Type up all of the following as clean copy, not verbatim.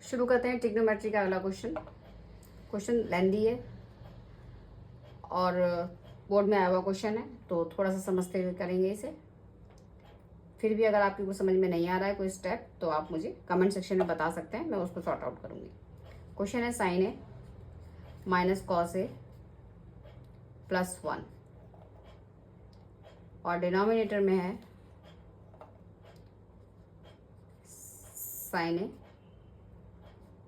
शुरू करते हैं ट्रिग्नोमेट्री का अगला क्वेश्चन लेंदी है और बोर्ड में आया हुआ क्वेश्चन है, तो थोड़ा सा समझते हुए करेंगे इसे। फिर भी अगर आपकी कुछ समझ में नहीं आ रहा है कोई स्टेप, तो आप मुझे कमेंट सेक्शन में बता सकते हैं, मैं उसको सॉर्ट आउट करूँगी। क्वेश्चन है sign A minus cos A plus 1 और डिनोमिनेटर में है sign A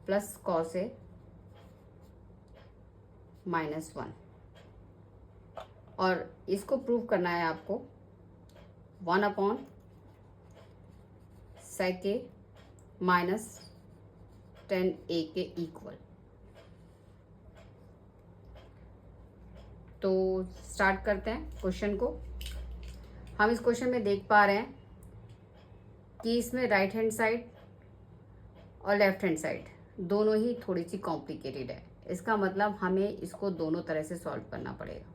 plus cos A minus 1 और इसको प्रूव करना है आपको 1 अपॉन सेक ए माइनस 10a के इक्वल। तो स्टार्ट करते हैं क्वेश्चन को। हम इस क्वेश्चन में देख पा रहे हैं कि इसमें राइट हैंड साइड और लेफ्ट हैंड साइड दोनों ही थोड़ी सी कॉम्प्लिकेटेड है। इसका मतलब हमें इसको दोनों तरह से सॉल्व करना पड़ेगा।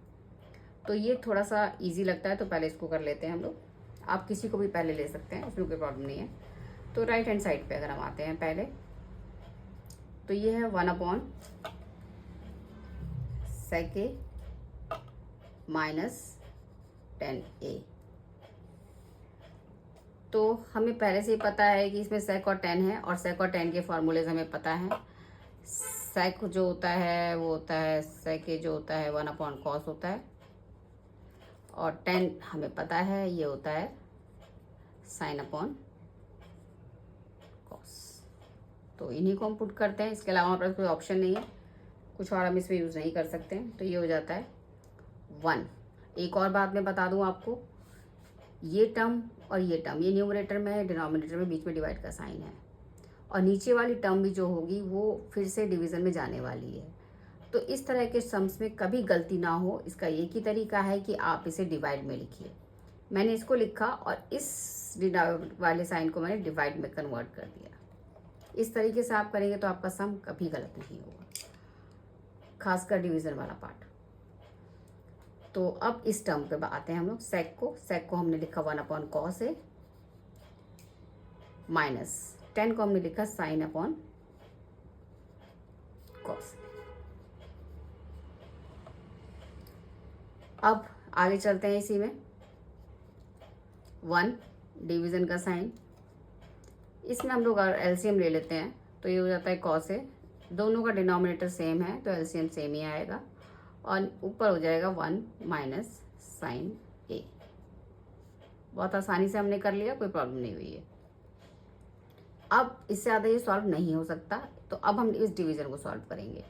तो ये थोड़ा सा इजी लगता है, तो पहले इसको कर लेते हैं हम लोग। आप किसी को भी पहले ले सकते हैं, इसमें कोई प्रॉब्लम नहीं है। तो राइट हैंड साइड पे अगर हम आते हैं पहले, तो ये है 1 अपॉन सेक ए माइनस 10a। तो हमें पहले से ही पता है कि इसमें सेक और 10 है, और सेक और 10 के फार्मूलेज हमें पता है। सेक जो होता है वो होता है, सेक ए जो होता है 1 अपॉन कॉस होता है, और 10 हमें पता है ये होता है साइन अपॉन कॉस। तो इन्हीं को हम पुट करते हैं, इसके अलावा हमारे पास कोई ऑप्शन नहीं है, कुछ और हम इसमें यूज़ नहीं कर सकते हैं। तो ये हो जाता है 1। एक और बात मैं बता दूं आपको, ये टर्म और ये टर्म, ये न्यूमरेटर में है, डिनोमिनेटर में, बीच में डिवाइड का साइन है, और नीचे वाली टर्म भी जो होगी वो फिर से डिवीज़न में जाने वाली है। तो इस तरह के सम्स में कभी गलती ना हो, इसका एक ही तरीका है कि आप इसे डिवाइड में लिखिए। मैंने इसको लिखा और इस वाले साइन को मैंने डिवाइड में कन्वर्ट कर दिया। इस तरीके से आप करेंगे तो आपका सम कभी गलत नहीं होगा, खासकर डिवीज़न वाला पार्ट। तो अब इस टर्म पे आते हैं हम लोग, सेक को हमने लिखा 1 अपॉन कॉस ए माइनस 10 को हमने लिखा साइन अपॉन कॉस। अब आगे चलते हैं इसी में। 1 डिवीज़न का साइन, इसमें हम लोग एलसीएम ले लेते हैं, तो ये हो जाता है कॉस ए। दोनों का डिनोमिनेटर सेम है तो एलसीएम सेम ही आएगा, और ऊपर हो जाएगा 1 माइनस साइन ए। बहुत आसानी से हमने कर लिया, कोई प्रॉब्लम नहीं हुई है। अब इससे ज़्यादा ये सॉल्व नहीं हो सकता, तो अब हम इस डिवीज़न को सॉल्व करेंगे।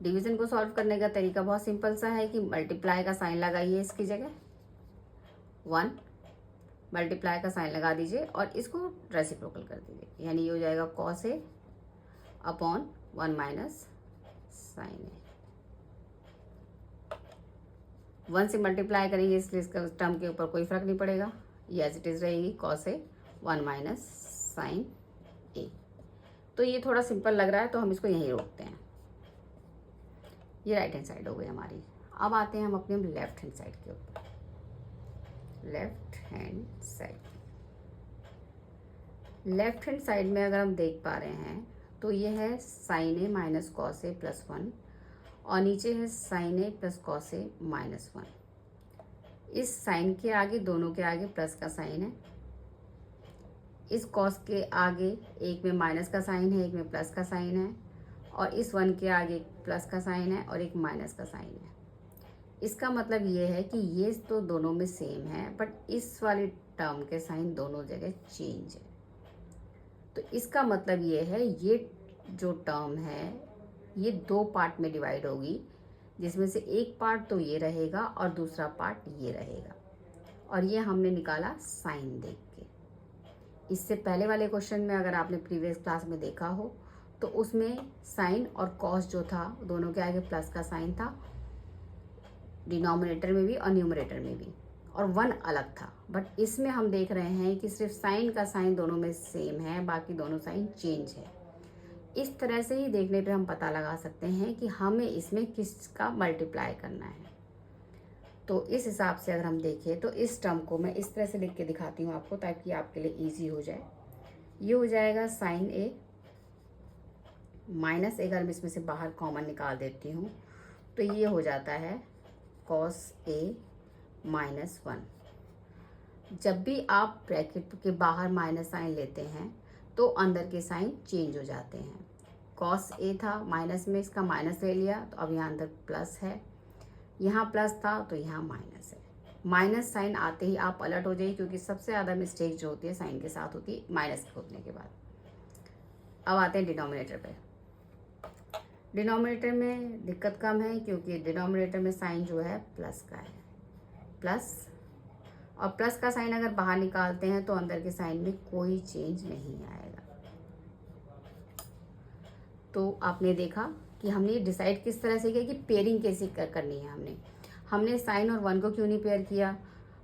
डिवीज़न को सॉल्व करने का तरीका बहुत सिंपल सा है कि मल्टीप्लाई का साइन लगाइए इसकी जगह, 1 मल्टीप्लाई का साइन लगा दीजिए और इसको रेसिप्रोकल कर दीजिए, यानी ये हो जाएगा cos A upon 1 minus sign ए। 1 से मल्टीप्लाई करेंगे इसलिए इसका टर्म के ऊपर कोई फर्क नहीं पड़ेगा, ये एज इट इज़ रहेगी कॉस ए 1 माइनस साइन ए। तो ये थोड़ा सिंपल लग रहा है, तो हम इसको यहीं रोकते हैं। ये राइट हैंड साइड हो गई हमारी। अब आते हैं हम अपने लेफ्ट हैंड साइड के ऊपर। लेफ्ट हैंड साइड में अगर हम देख पा रहे हैं तो ये है sign A minus cos A plus 1, और नीचे है sign A plus cos A minus 1। इस साइन के आगे, दोनों के आगे प्लस का साइन है। इस कॉस के आगे एक में माइनस का साइन है, एक में प्लस का साइन है, और इस 1 के आगे एक प्लस का साइन है और एक माइनस का साइन है। इसका मतलब ये है कि ये तो दोनों में सेम है, बट इस वाली टर्म के साइन दोनों जगह चेंज है। तो इसका मतलब ये है, ये जो टर्म है ये 2 पार्ट में डिवाइड होगी, जिसमें से एक पार्ट तो ये रहेगा और दूसरा पार्ट ये रहेगा, और ये हमने निकाला साइन देख के। इससे पहले वाले क्वेश्चन में अगर आपने प्रीवियस क्लास में देखा हो तो उसमें साइन और कॉस जो था, दोनों के आगे प्लस का साइन था, डिनोमिनेटर में भी और न्यूमरेटर में भी, और 1 अलग था। बट इसमें हम देख रहे हैं कि सिर्फ साइन का साइन दोनों में सेम है, बाकी दोनों साइन चेंज है। इस तरह से ही देखने पे हम पता लगा सकते हैं कि हमें इसमें किसका मल्टीप्लाई करना है। तो इस हिसाब से अगर हम देखें तो इस टर्म को मैं इस तरह से लिख के दिखाती हूँ आपको, ताकि आपके लिए ईजी हो जाए। ये हो जाएगा साइन ए माइनस अगर मैं इसमें से बाहर कॉमन निकाल देती हूँ तो ये हो जाता है कॉस ए माइनस 1। जब भी आप ब्रैकेट के बाहर माइनस साइन लेते हैं तो अंदर के साइन चेंज हो जाते हैं। कॉस ए था, माइनस में इसका माइनस ले लिया तो अब यहाँ अंदर प्लस है, यहाँ प्लस था तो यहाँ माइनस है। माइनस साइन आते ही आप अलर्ट हो जाइए, क्योंकि सबसे ज़्यादा मिस्टेक जो होती है साइन के साथ होती है माइनस होने के बाद। अब आते हैं डिनोमिनेटर पे। डिनोमिनेटर में दिक्कत कम है, क्योंकि डिनोमिनेटर में साइन जो है प्लस का है, प्लस, और प्लस का साइन अगर बाहर निकालते हैं तो अंदर के साइन में कोई चेंज नहीं आएगा। तो आपने देखा कि हमने डिसाइड किस तरह से किया कि पेयरिंग कैसे करनी है। हमने साइन और 1 को क्यों नहीं पेयर किया,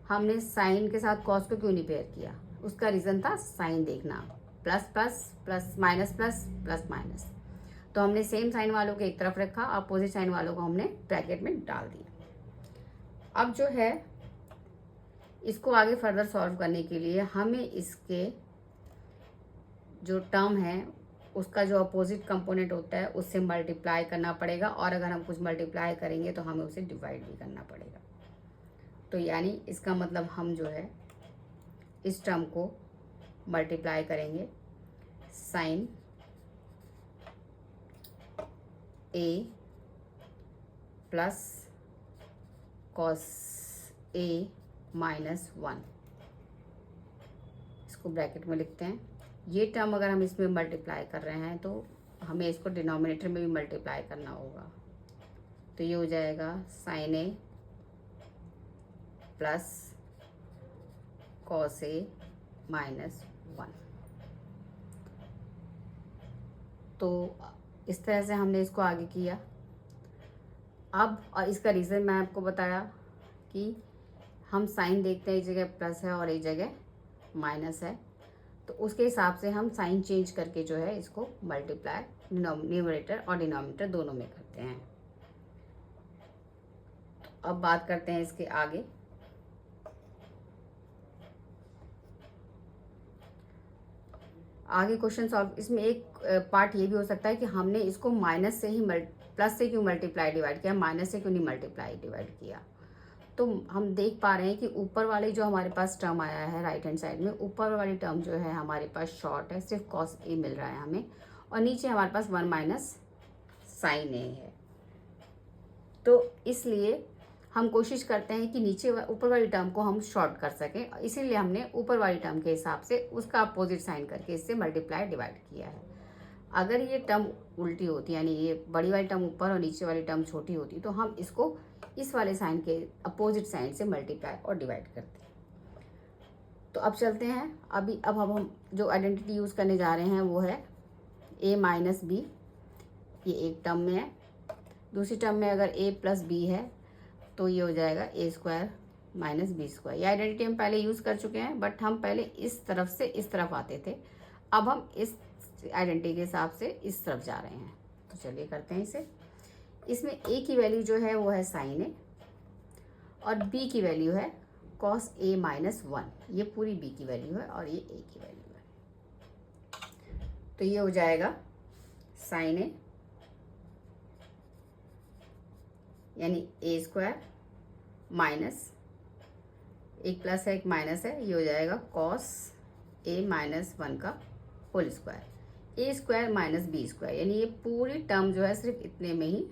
हमने साइन के साथ कॉस को क्यों नहीं पेयर किया, उसका रीज़न था साइन देखना, plus plus plus minus plus plus minus. तो हमने सेम साइन वालों को एक तरफ रखा, अपोजिट साइन वालों को हमने ब्रैकेट में डाल दिया। अब जो है इसको आगे फर्दर सॉल्व करने के लिए हमें इसके जो टर्म है उसका जो अपोजिट कंपोनेंट होता है उससे मल्टीप्लाई करना पड़ेगा, और अगर हम कुछ मल्टीप्लाई करेंगे तो हमें उसे डिवाइड भी करना पड़ेगा। तो यानी इसका मतलब हम जो है इस टर्म को मल्टीप्लाई करेंगे sign A plus cos A minus 1, इसको ब्रैकेट में लिखते हैं। ये टर्म अगर हम इसमें मल्टीप्लाई कर रहे हैं तो हमें इसको डिनोमिनेटर में भी मल्टीप्लाई करना होगा। तो ये हो जाएगा sign A plus cos A minus 1। तो इस तरह से हमने इसको आगे किया। अब और इसका रीज़न मैं आपको बताया कि हम साइन देखते हैं एक जगह प्लस है और एक जगह माइनस है, तो उसके हिसाब से हम साइन चेंज करके जो है इसको मल्टीप्लाई न्यूमरेटर और डिनोमिनेटर दोनों में करते हैं। तो अब बात करते हैं इसके आगे। क्वेश्चन सॉल्व, इसमें एक पार्ट ये भी हो सकता है कि हमने इसको माइनस से ही प्लस से क्यों मल्टीप्लाई डिवाइड किया, माइनस से क्यों नहीं मल्टीप्लाई डिवाइड किया। तो हम देख पा रहे हैं कि ऊपर वाले जो हमारे पास टर्म आया है राइट हैंड साइड में, ऊपर वाली टर्म जो है हमारे पास शॉर्ट है, सिर्फ कॉस ए मिल रहा है हमें, और नीचे हमारे पास 1 माइनस साइन ए है। तो इसलिए हम कोशिश करते हैं कि नीचे ऊपर वाली टर्म को हम शॉर्ट कर सकें, इसीलिए हमने ऊपर वाली टर्म के हिसाब से उसका अपोजिट साइन करके इससे मल्टीप्लाई डिवाइड किया है। अगर ये टर्म उल्टी होती, यानी ये बड़ी वाली टर्म ऊपर और नीचे वाली टर्म छोटी होती, तो हम इसको इस वाले साइन के अपोजिट साइन से मल्टीप्लाई और डिवाइड करते हैं। तो अब चलते हैं, अब हम जो आइडेंटिटी यूज़ करने जा रहे हैं वो है a माइनस बी। ये एक टर्म में है, दूसरी टर्म में अगर a प्लस बी है तो ये हो जाएगा a square minus B square. ये आइडेंटिटी हम पहले यूज़ कर चुके हैं, बट हम पहले इस तरफ से इस तरफ आते थे, अब हम इस आइडेंटिटी के हिसाब से इस तरफ जा रहे हैं। तो चलिए करते हैं इसे। इसमें a की वैल्यू जो है वो है साइन ए, और b की वैल्यू है कॉस ए माइनस 1। ये पूरी b की वैल्यू है और ये a की वैल्यू है। तो ये हो जाएगा साइन ए यानी a स्क्वायर माइनस, एक प्लस है एक माइनस है, ये हो जाएगा कॉस ए माइनस 1 का whole square, a square minus B square. यानी ये पूरी टर्म जो है सिर्फ इतने में ही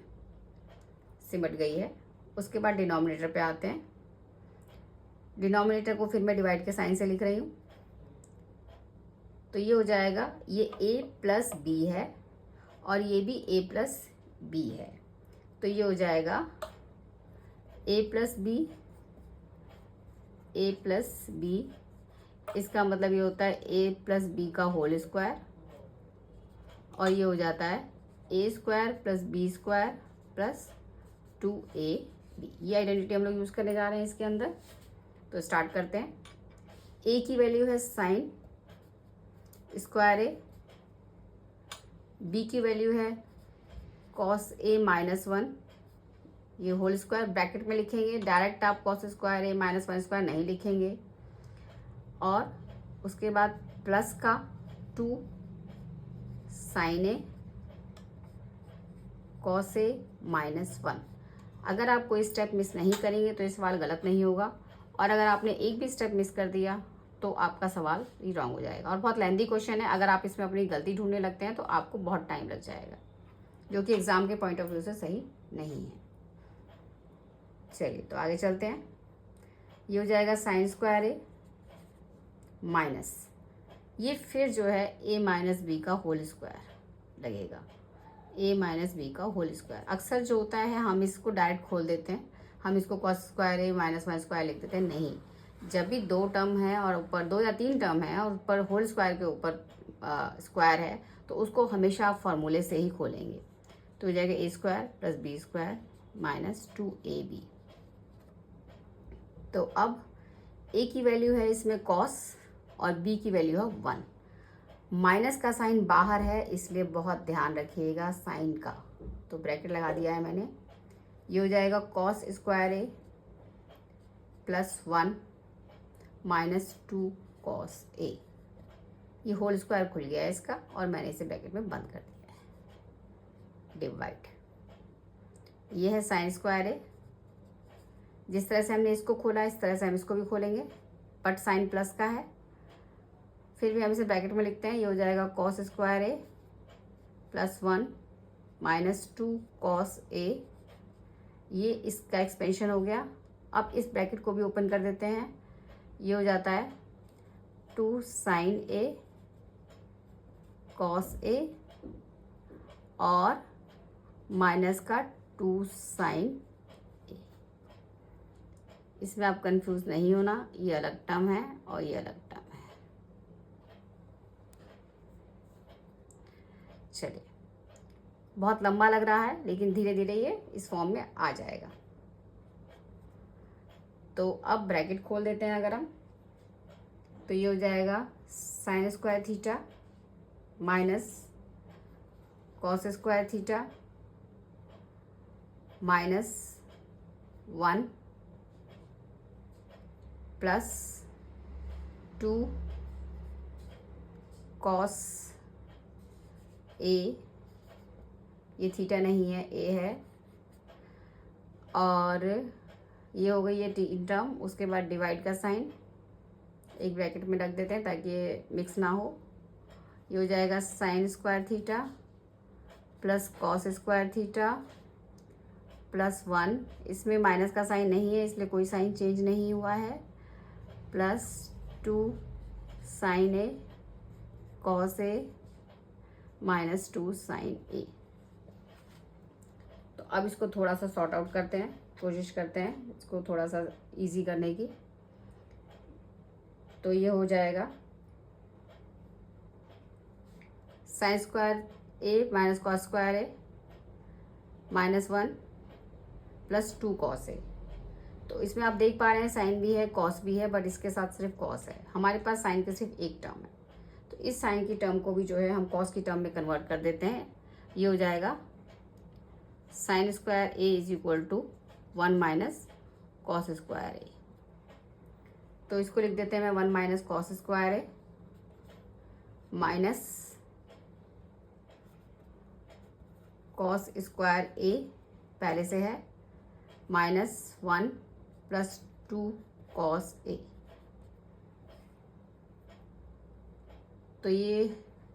सिमट गई है। उसके बाद डिनोमिनेटर पे आते हैं। डिनोमिनेटर को फिर मैं डिवाइड के साइन से लिख रही हूँ। तो ये हो जाएगा, ये a प्लस बी है और ये भी a प्लस बी है। तो ये हो जाएगा a प्लस बी, इसका मतलब ये होता है a प्लस बी का होल स्क्वायर, और ये हो जाता है a square plus B square plus 2ab। ये आइडेंटिटी हम लोग यूज़ करने जा रहे हैं इसके अंदर। तो स्टार्ट करते हैं। a की वैल्यू है साइन स्क्वायर ए, b की वैल्यू है कॉस ए माइनस 1, ये होल स्क्वायर ब्रैकेट में लिखेंगे। डायरेक्ट आप cos square A minus 1 square नहीं लिखेंगे। और उसके बाद प्लस का 2 साइन ए कॉस ए -1। अगर आप कोई स्टेप मिस नहीं करेंगे तो ये सवाल गलत नहीं होगा, और अगर आपने एक भी स्टेप मिस कर दिया तो आपका सवाल ही रॉन्ग हो जाएगा। और बहुत लेंदी क्वेश्चन है, अगर आप इसमें अपनी गलती ढूंढने लगते हैं तो आपको बहुत टाइम लग जाएगा, जो कि एग्ज़ाम के पॉइंट ऑफ व्यू से सही नहीं है। चलिए तो आगे चलते हैं। ये हो जाएगा साइन स्क्वायर ए माइनस, ये फिर जो है ए माइनस बी का होल स्क्वायर लगेगा, ए माइनस बी का होल स्क्वायर। अक्सर जो होता है हम इसको डायरेक्ट खोल देते हैं, हम इसको cos square A minus one square लिख देते हैं। नहीं, जब भी दो टर्म है और ऊपर 2 या 3 टर्म है और ऊपर होल स्क्वायर के ऊपर स्क्वायर है तो उसको हमेशा आप फॉर्मूले से ही खोलेंगे। तो हो जाएगा A square plus B square minus 2ab। तो अब ए की वैल्यू है इसमें कॉस और बी की वैल्यू है 1। माइनस का साइन बाहर है इसलिए बहुत ध्यान रखिएगा साइन का, तो ब्रैकेट लगा दिया है मैंने। ये हो जाएगा cos square A plus 1 minus 2 cos A. ये होल स्क्वायर खुल गया है इसका और मैंने इसे ब्रैकेट में बंद कर दिया है, डिवाइड। ये है साइन स्क्वायर ए, जिस तरह से हमने इसको खोला इस तरह से हम इसको भी खोलेंगे, बट साइन प्लस का है, फिर भी हम इसे ब्रैकेट में लिखते हैं। ये हो जाएगा cos square A plus 1 minus 2 cos A. ये इसका एक्सपेंशन हो गया। अब इस ब्रैकेट को भी ओपन कर देते हैं। ये हो जाता है 2 साइन ए कॉस ए और माइनस का 2 साइन ए। इसमें आप कंफ्यूज नहीं होना, ये अलग टर्म है और ये अलग टर्म है। चलिए, बहुत लंबा लग रहा है लेकिन धीरे धीरे ये इस फॉर्म में आ जाएगा। तो अब ब्रैकेट खोल देते हैं अगर हम, तो ये हो जाएगा sine square theta minus cos square theta minus 1 plus 2 cos A, ये थीटा नहीं है ए है, और ये हो गई ये टर्म। उसके बाद डिवाइड का साइन एक ब्रैकेट में रख देते हैं ताकि ये मिक्स ना हो। ये हो जाएगा sine square theta plus cos square theta plus 1, इसमें माइनस का साइन नहीं है इसलिए कोई साइन चेंज नहीं हुआ है, plus 2 sign A cos A minus 2 sign ए। तो अब इसको थोड़ा सा सॉर्ट आउट करते हैं, कोशिश करते हैं इसको थोड़ा सा इजी करने की। तो ये हो जाएगा sine square A minus cos square A minus 1 plus 2 cos ए। तो इसमें आप देख पा रहे हैं साइन भी है कॉस भी है, बट इसके साथ सिर्फ कॉस है। हमारे पास साइन की सिर्फ एक टर्म है, तो इस साइन की टर्म को भी जो है हम कॉस की टर्म में कन्वर्ट कर देते हैं। ये हो जाएगा sine square A is equal to 1 minus cos square A. तो इसको लिख देते हैं मैं 1 minus cos square A minus cos square A पहले से है माइनस 1 प्लस 2 कॉस ए। तो ये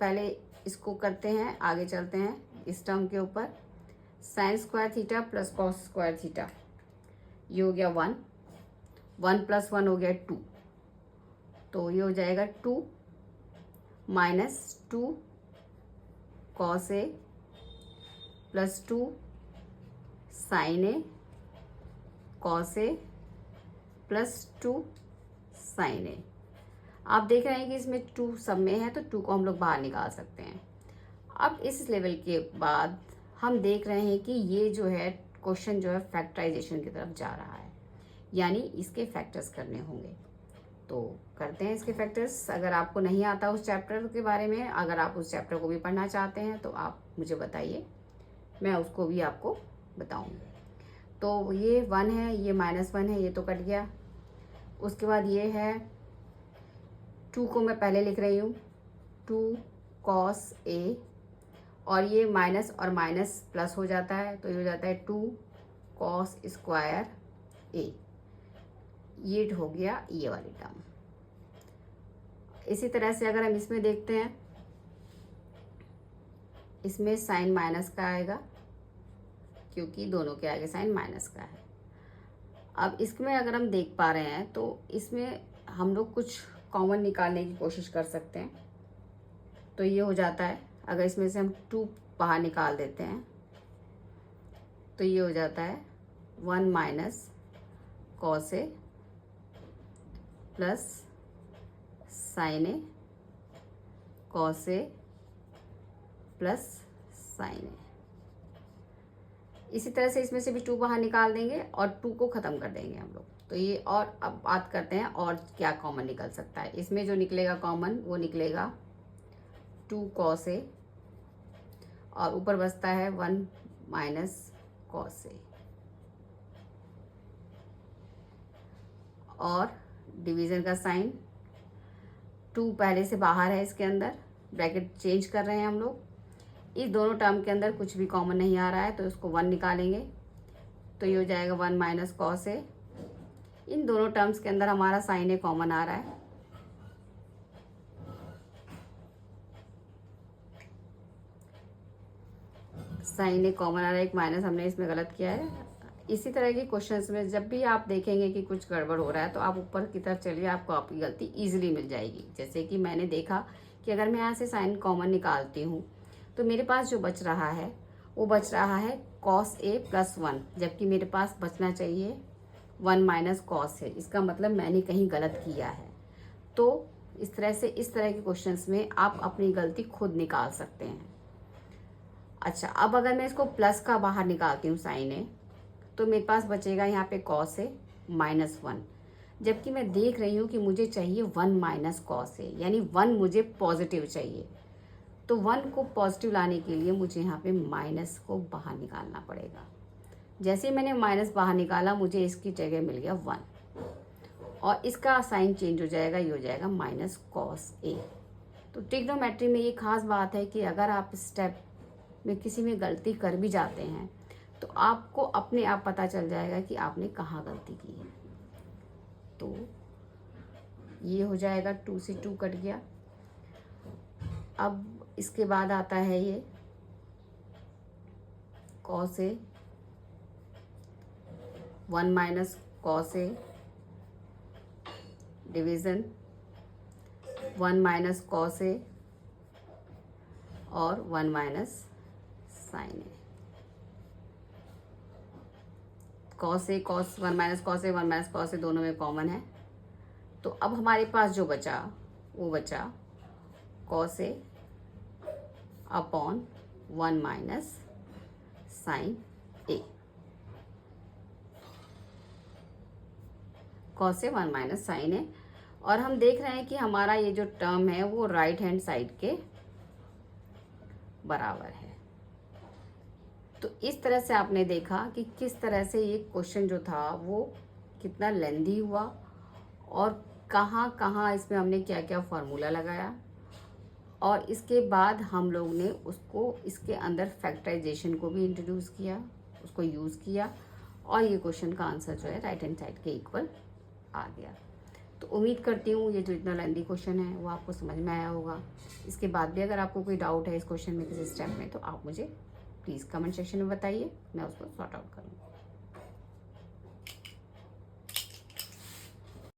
पहले इसको करते हैं, आगे चलते हैं इस टर्म के ऊपर। Sign square theta plus cos square theta, ये हो गया 1, 1 प्लस 1 हो गया 2, तो ये हो जाएगा 2 minus 2 cos A plus 2 sign A cos A plus 2 sign ए। आप देख रहे हैं कि इसमें 2 सब में है तो 2 को हम लोग बाहर निकाल सकते हैं। अब इस लेवल के बाद हम देख रहे हैं कि ये जो है क्वेश्चन जो है फैक्टराइजेशन की तरफ जा रहा है, यानी इसके फैक्टर्स करने होंगे। तो करते हैं इसके फैक्टर्स। अगर आपको नहीं आता उस चैप्टर के बारे में, अगर आप उस चैप्टर को भी पढ़ना चाहते हैं तो आप मुझे बताइए, मैं उसको भी आपको बताऊंगी। तो ये 1 है, ये -1 है, ये तो कट गया। उसके बाद ये है 2 को मैं पहले लिख रही हूँ 2 कॉस ए और ये माइनस और माइनस प्लस हो जाता है, तो ये हो जाता है 2 कॉस स्क्वायर ए। ये हो गया ये वाली टर्म। इसी तरह से अगर हम इसमें देखते हैं, इसमें साइन माइनस का आएगा क्योंकि दोनों के आगे साइन माइनस का है। अब इसमें अगर हम देख पा रहे हैं तो इसमें हम लोग कुछ कॉमन निकालने की कोशिश कर सकते हैं। तो ये हो जाता है, अगर इसमें से हम 2 बाहर निकाल देते हैं तो ये हो जाता है 1 minus cos A plus sign A cos A plus sign ए। इसी तरह से इसमें से भी 2 बाहर निकाल देंगे और 2 को ख़त्म कर देंगे हम लोग। तो ये, और अब बात करते हैं और क्या कॉमन निकल सकता है। इसमें जो निकलेगा कॉमन वो निकलेगा 2 कॉस ए और ऊपर बचता है 1 माइनस कॉस ए, और डिवीज़न का साइन 2 पहले से बाहर है, इसके अंदर ब्रैकेट चेंज कर रहे हैं हम लोग। इस दोनों टर्म के अंदर कुछ भी कॉमन नहीं आ रहा है तो इसको 1 निकालेंगे, तो ये हो जाएगा 1 माइनस कॉस ए। इन दोनों टर्म्स के अंदर हमारा साइन ए कॉमन आ रहा है, साइन ए कॉमन आ रहा है, एक माइनस हमने इसमें गलत किया है। इसी तरह के क्वेश्चंस में जब भी आप देखेंगे कि कुछ गड़बड़ हो रहा है तो आप ऊपर की तरफ चलिए, आपको आपकी गलती ईजिली मिल जाएगी। जैसे कि मैंने देखा कि अगर मैं यहाँ से साइन कॉमन निकालती हूँ तो मेरे पास जो बच रहा है वो बच रहा है कॉस ए प्लस 1, जबकि मेरे पास बचना चाहिए 1 माइनस कॉस ए। इसका मतलब मैंने कहीं गलत किया है। तो इस तरह के क्वेश्चंस में आप अपनी गलती खुद निकाल सकते हैं। अच्छा, अब अगर मैं इसको प्लस का बाहर निकालती हूँ साइन ए, तो मेरे पास बचेगा यहाँ पे कॉस ए माइनस 1, जबकि मैं देख रही हूँ कि मुझे चाहिए 1 माइनस कॉस ए, यानी 1 मुझे पॉजिटिव चाहिए। तो 1 को पॉजिटिव लाने के लिए मुझे यहाँ पे माइनस को बाहर निकालना पड़ेगा। जैसे ही मैंने माइनस बाहर निकाला मुझे इसकी जगह मिल गया 1 और इसका साइन चेंज हो जाएगा, ये हो जाएगा माइनस कॉस ए। तो ट्रिग्नोमेट्री में ये खास बात है कि अगर आप स्टेप में किसी में गलती कर भी जाते हैं तो आपको अपने आप पता चल जाएगा कि आपने कहाँ गलती की है। तो ये हो जाएगा 2 से 2 कट गया। अब इसके बाद आता है ये cos A 1 minus cos A division 1 minus cos A और 1 minus sign A. Cos A cos 1 minus cos A 1 minus cos A दोनों में कॉमन है। तो अब हमारे पास जो बचा वो बचा cos A upon 1 minus sign A. Cos A 1 minus sign ए। और हम देख रहे हैं कि हमारा ये जो टर्म है वो राइट हैंड साइड के बराबर है। तो इस तरह से आपने देखा कि किस तरह से ये क्वेश्चन जो था वो कितना लेंदी हुआ और कहाँ कहाँ इसमें हमने क्या क्या फार्मूला लगाया, और इसके बाद हम लोग ने उसको इसके अंदर फैक्टराइजेशन को भी इंट्रोड्यूस किया, उसको यूज़ किया, और ये क्वेश्चन का आंसर जो है राइट हैंड साइड के इक्वल आ गया। तो उम्मीद करती हूँ ये जो इतना लेंदी क्वेश्चन है वो आपको समझ में आया होगा। इसके बाद भी अगर आपको कोई डाउट है इस क्वेश्चन में किसी स्टेप में तो आप मुझे प्लीज़ कमेंट सेक्शन में बताइए, मैं उसको सॉर्ट आउट करूँगी।